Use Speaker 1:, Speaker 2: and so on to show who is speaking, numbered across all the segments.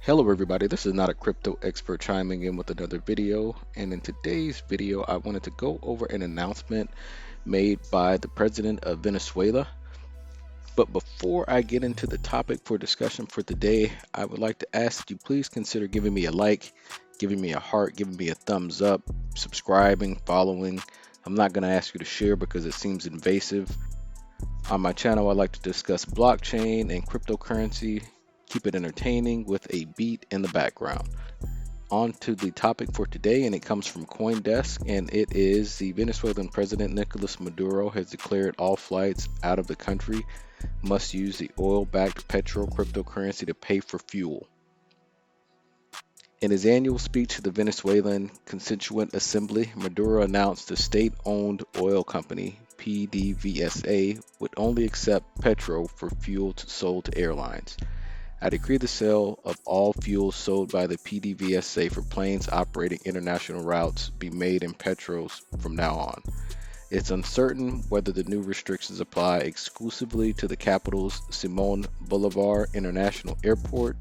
Speaker 1: Hello everybody, this is not a crypto expert chiming in with another video, and in today's video I wanted to go over an announcement made by the president of Venezuela. But before I get into the topic for discussion for today, I would like to ask that you please consider giving me a like, giving me a heart, giving me a thumbs up, subscribing, following. I'm not going to ask you to share because it seems invasive. On my channel, I like to discuss blockchain and cryptocurrency, keep it entertaining with a beat in the background. On to the topic for today, and it comes from CoinDesk, and it is the Venezuelan President Nicolas Maduro has declared all flights out of the country must use the oil-backed Petro cryptocurrency to pay for fuel. In his annual speech to the Venezuelan Constituent Assembly, Maduro announced the state-owned oil company, PDVSA, would only accept Petro for fuel sold to airlines. I decree the sale of all fuel sold by the PDVSA for planes operating international routes be made in petros from now on. It's uncertain whether the new restrictions apply exclusively to the capital's Simon Bolivar International Airport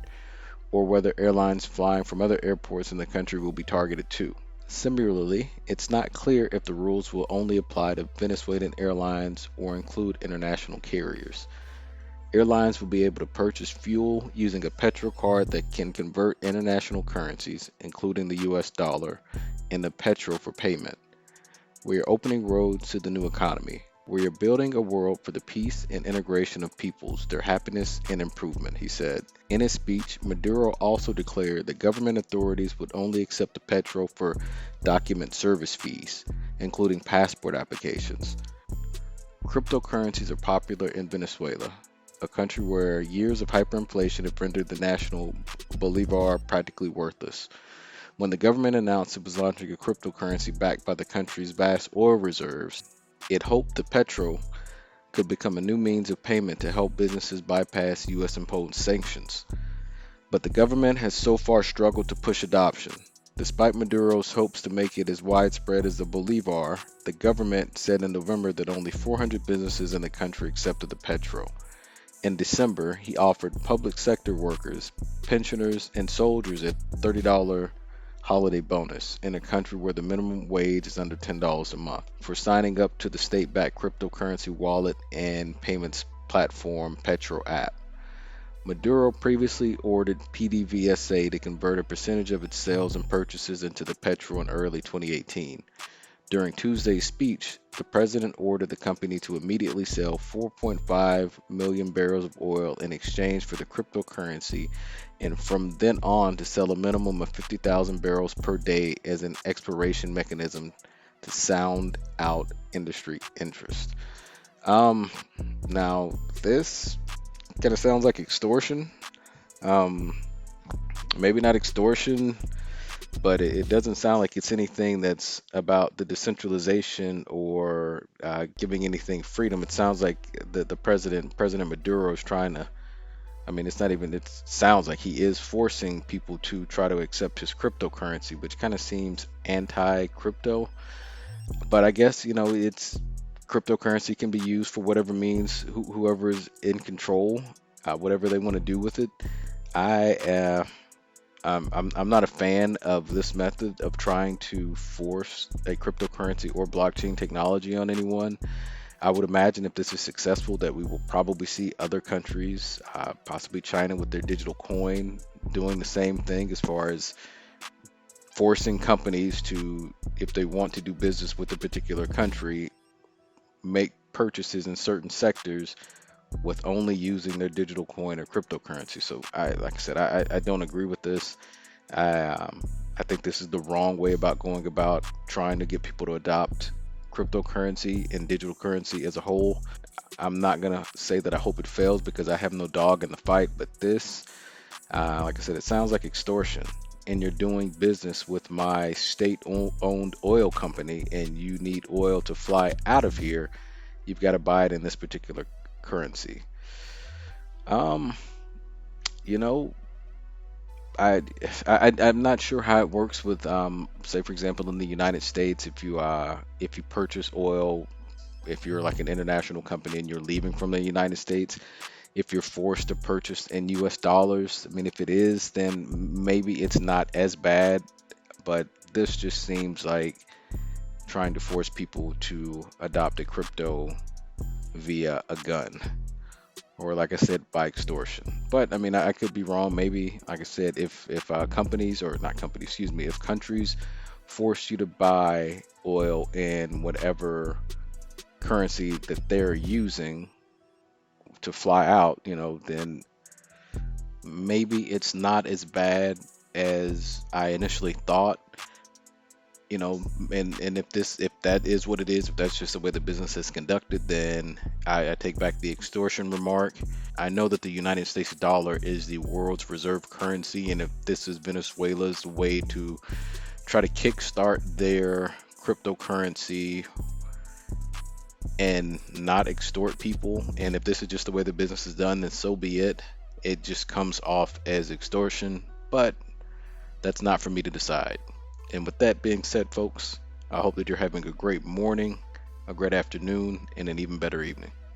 Speaker 1: or whether airlines flying from other airports in the country will be targeted too. Similarly, it's not clear if the rules will only apply to Venezuelan airlines or include international carriers. Airlines will be able to purchase fuel using a Petro card that can convert international currencies, including the US dollar, into Petro for payment. We are opening roads to the new economy. We are building a world for the peace and integration of peoples, their happiness and improvement, he said. In his speech, Maduro also declared that government authorities would only accept the Petro for document service fees, including passport applications. Cryptocurrencies are popular in Venezuela, a country where years of hyperinflation have rendered the national bolivar practically worthless. When the government announced it was launching a cryptocurrency backed by the country's vast oil reserves, it hoped the Petro could become a new means of payment to help businesses bypass U.S. imposed sanctions. But the government has so far struggled to push adoption. Despite Maduro's hopes to make it as widespread as the Bolivar, the government said in November that only 400 businesses in the country accepted the Petro. In December, he offered public sector workers, pensioners, and soldiers a $30 holiday bonus in a country where the minimum wage is under $10 a month for signing up to the state-backed cryptocurrency wallet and payments platform Petro app. Maduro previously ordered PDVSA to convert a percentage of its sales and purchases into the Petro in early 2018. During Tuesday's speech, the president ordered the company to immediately sell 4.5 million barrels of oil in exchange for the cryptocurrency, and from then on to sell a minimum of 50,000 barrels per day as an exploration mechanism to sound out industry interest. Now this kind of sounds like extortion. Um, Maybe not extortion, but it doesn't sound like it's anything that's about the decentralization or giving anything freedom. It sounds like the President Maduro is trying to. I mean, it's not even. It sounds like he is forcing people to try to accept his cryptocurrency, which kind of seems anti-crypto. But I guess it's cryptocurrency can be used for whatever means whoever is in control, whatever they want to do with it. I I'm not a fan of this method of trying to force a cryptocurrency or blockchain technology on anyone. I would imagine if this is successful, that we will probably see other countries, possibly China with their digital coin, doing the same thing as far as forcing companies to, if they want to do business with a particular country, make purchases in certain sectors with only using their digital coin or cryptocurrency. So like I said, I don't agree with this. I think this is the wrong way about going about trying to get people to adopt cryptocurrency and digital currency as a whole. I'm not gonna say that I hope it fails because I have no dog in the fight, but this, like I said, it sounds like extortion. And you're doing business with my state-owned oil company, and you need oil to fly out of here. You've got to buy it in this particular currency. Um, you know, I, I'm not sure how it works with say for example in the United States, if you purchase oil, if you're like an international company and you're leaving from the United States, if you're forced to purchase in US dollars. I mean, if it is, then maybe it's not as bad, but this just seems like trying to force people to adopt a crypto via a gun, or like I said, by extortion. But I mean, I could be wrong. Maybe, like I said, if companies, or not companies, excuse me, if countries force you to buy oil in whatever currency that they're using to fly out, then maybe it's not as bad as I initially thought. And if that is what it is, if that's just the way the business is conducted, then I take back the extortion remark. I know that the United States dollar is the world's reserve currency, and if this is Venezuela's way to try to kickstart their cryptocurrency and not extort people, and if this is just the way the business is done, then so be it. It just comes off as extortion, but that's not for me to decide. And with that being said, folks, I hope that you're having a great morning, a great afternoon, and an even better evening.